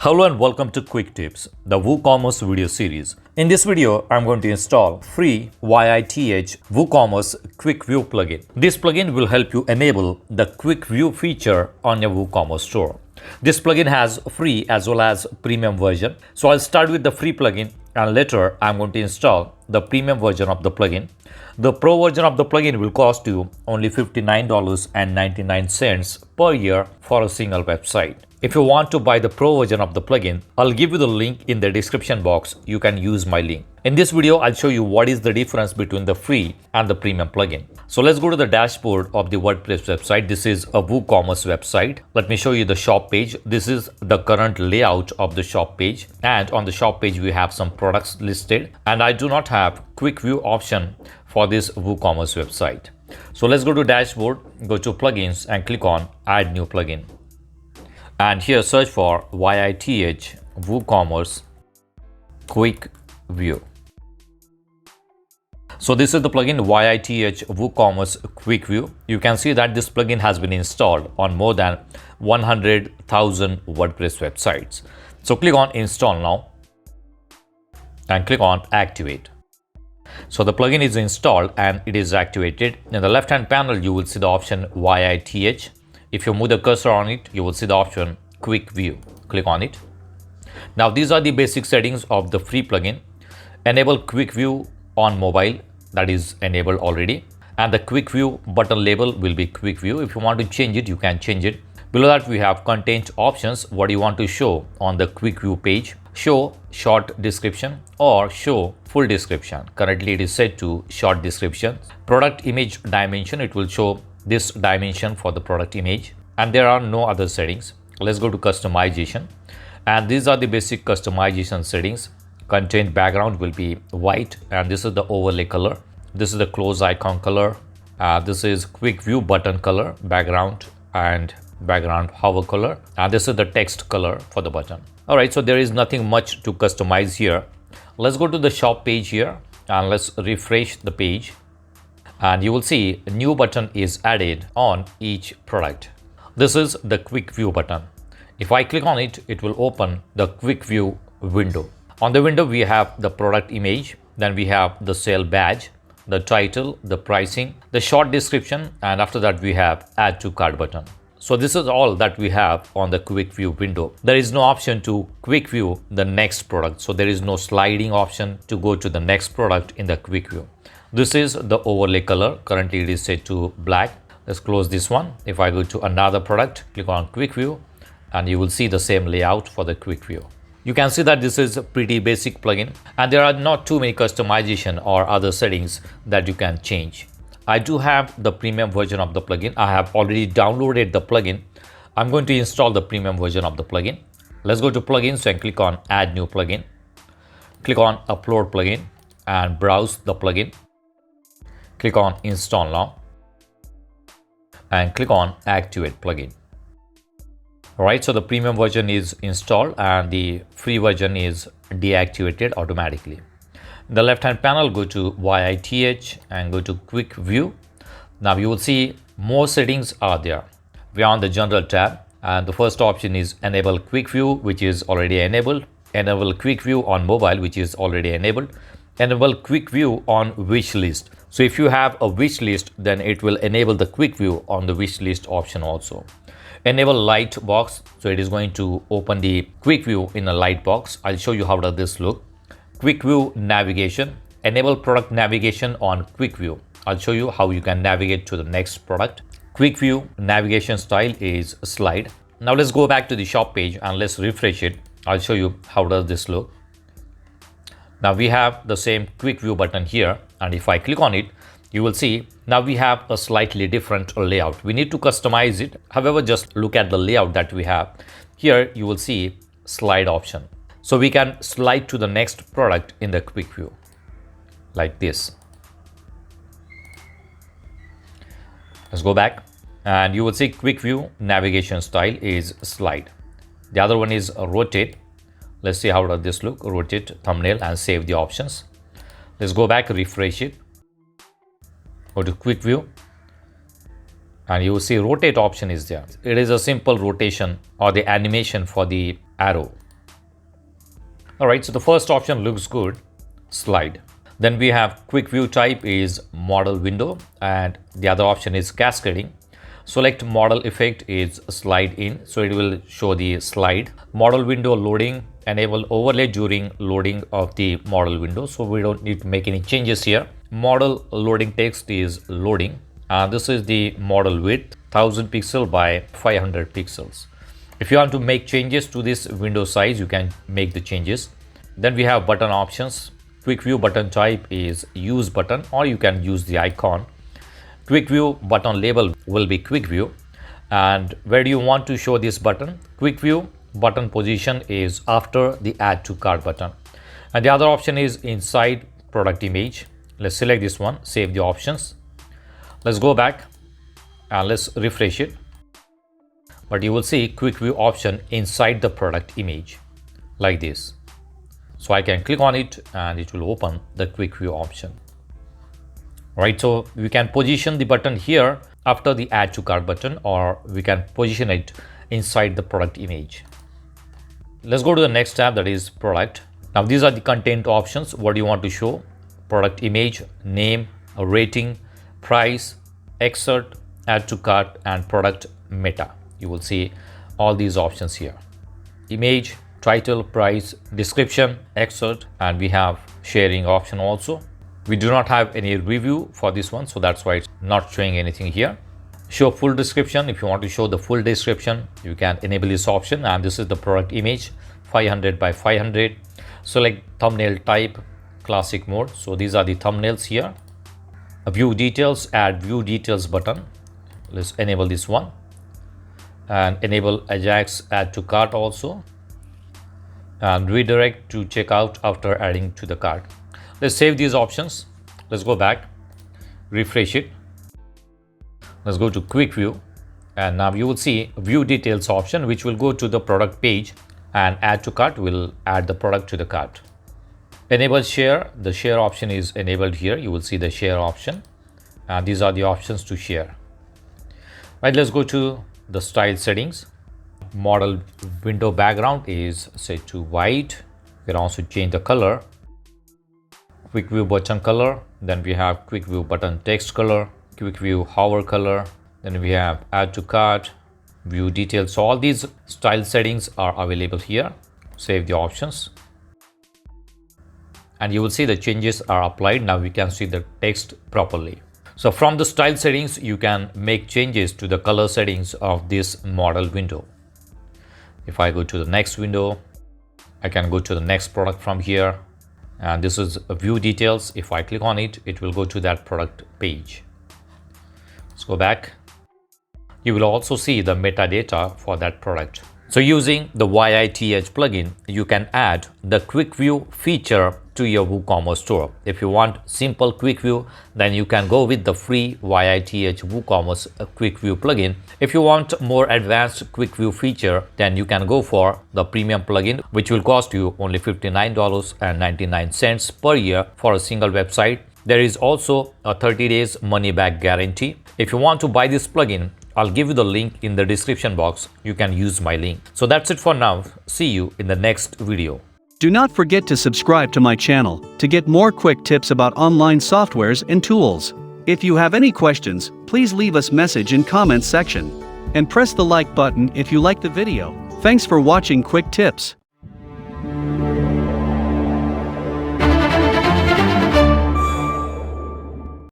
Hello and welcome to Quick Tips, the WooCommerce video series. In this video, I'm going to install free YITH WooCommerce Quick View plugin. This plugin will help you enable the Quick View feature on your WooCommerce store. This plugin has free as well as premium version. So I'll start with the free plugin and later I'm going to install the premium version of the plugin. The pro version of the plugin will cost you only $59.99 per year for a single website. If you want to buy the pro version of the plugin, I'll give you the link in the description box. You can use my link. In this video, I'll show you what is the difference between the free and the premium plugin. So let's go to the dashboard of the WordPress website. This is a WooCommerce website. Let me show you the shop page. This is the current layout of the shop page. And on the shop page, we have some products listed. And I do not have quick view option for this WooCommerce website. So let's go to dashboard, go to plugins and click on add new plugin. And here search for YITH WooCommerce Quick View. So this is the plugin YITH WooCommerce Quick View. You can see that this plugin has been installed on more than 100,000 WordPress websites. So click on install now and click on activate. So the plugin is installed and it is activated. In the left hand panel, you will see the option YITH. If you move the cursor on it, you will see the option Quick View. Click on it. Now these are the basic settings of the free plugin. Enable Quick View on mobile, that is enabled already. And the Quick View button label will be Quick View. If you want to change it, you can change it. Below that we have content options, what you want to show on the Quick View page. Show short description or show full description. Currently it is set to short description. Product image dimension, it will show this dimension for the product image, and there are no other settings. Let's go to customization, and these are the basic customization settings. Content background will be white, and this is the overlay color. This is the close icon color. This is quick view button color, background and background hover color, and this is the text color for the button. All right, so there is nothing much to customize here. Let's go to the shop page here and let's refresh the page. And you will see a new button is added on each product. This is the quick view button. If I click on it, it will open the quick view window. On the window, we have the product image. Then we have the sale badge, the title, the pricing, the short description, and after that we have add to cart button. So this is all that we have on the quick view window. There is no option to quick view the next product. So there is no sliding option to go to the next product in the quick view. This is the overlay color. Currently it is set to black. Let's close this one. If I go to another product, click on quick view and you will see the same layout for the quick view. You can see that this is a pretty basic plugin and there are not too many customization or other settings that you can change. I do have the premium version of the plugin. I have already downloaded the plugin. I'm going to install the premium version of the plugin. Let's go to plugins and click on add new plugin. Click on upload plugin and browse the plugin. Click on install now and click on activate plugin. All right, so the premium version is installed and the free version is deactivated automatically. In the left hand panel, go to YITH and go to quick view. Now you will see more settings are there. We are on the general tab and the first option is enable quick view, which is already enabled. Enable quick view on mobile, which is already enabled. Enable quick view on wish list. So if you have a wish list, then it will enable the quick view on the wish list option also. Enable light box. So it is going to open the quick view in a light box. I'll show you how does this look. Quick view navigation. Enable product navigation on quick view. I'll show you how you can navigate to the next product. Quick view navigation style is slide. Now let's go back to the shop page and let's refresh it. I'll show you how does this look. Now we have the same quick view button here, and if I click on it, you will see now we have a slightly different layout. We need to customize it. However, just look at the layout that we have. Here you will see slide option. So we can slide to the next product in the quick view like this. Let's go back and you will see quick view navigation style is slide. The other one is rotate. Let's see how does this look. Rotate thumbnail and save the options. Let's go back, refresh it. Go to quick view and you will see rotate option is there. It is a simple rotation or the animation for the arrow. All right, so the first option looks good, slide. Then we have quick view type is model window, and the other option is cascading. Select model effect is slide in, so it will show the slide. Model window loading, enable overlay during loading of the model window, so we don't need to make any changes here. Model loading text is loading, and this is the model width 1000 pixel by 500 pixels. If you want to make changes to this window size, you can make the changes. Then we have button options. Quick view button type is use button, or you can use the icon. Quick view button label will be quick view. And where do you want to show this button? Quick view button position is after the add to cart button. And the other option is inside product image. Let's select this one, save the options. Let's go back and let's refresh it. But you will see quick view option inside the product image like this. So I can click on it and it will open the quick view option. Right, so we can position the button here after the add to cart button, or we can position it inside the product image. Let's go to the next tab, that is product. Now these are the content options. What do you want to show? Product image, name, a rating, price, excerpt, add to cart, and product meta. You will see all these options here. Image, title, price, description, excerpt, and we have sharing option also. We do not have any review for this one, so that's why it's not showing anything here. Show full description. If you want to show the full description, you can enable this option, and this is the product image 500 by 500. Select thumbnail type, classic mode. So these are the thumbnails here. View details, add view details button. Let's enable this one, and enable Ajax add to cart also, and redirect to checkout after adding to the cart. Let's save these options. Let's go back, refresh it. Let's go to quick view, and now you will see view details option, which will go to the product page, and add to cart will add the product to the cart. Enable share. The share option is enabled here. You will see the share option, and these are the options to share. Right, let's go to the style settings. Model window background is set to white. You can also change the color. Quick view button color. Then we have quick view button text color, quick view hover color. Then we have add to cart, view details. So all these style settings are available here. Save the options, and you will see the changes are applied. Now we can see the text properly. So from the style settings, you can make changes to the color settings of this model window. If I go to the next window, I can go to the next product from here, and this is view details. If I click on it, it will go to that product page. Let's go back. You will also see the metadata for that product. So using the YITH plugin, you can add the quick view feature to your WooCommerce store. If you want simple quick view, then you can go with the free YITH WooCommerce quick view plugin. If you want more advanced quick view feature, then you can go for the premium plugin, which will cost you only $59.99 per year for a single website. There is also a 30 days money back guarantee. If you want to buy this plugin, I'll give you the link in the description box. You can use my link. So that's it for now. See you in the next video. Do not forget to subscribe to my channel to get more quick tips about online softwares and tools. If you have any questions, please leave us message in comments section. And press the like button if you like the video. Thanks for watching Quick Tips.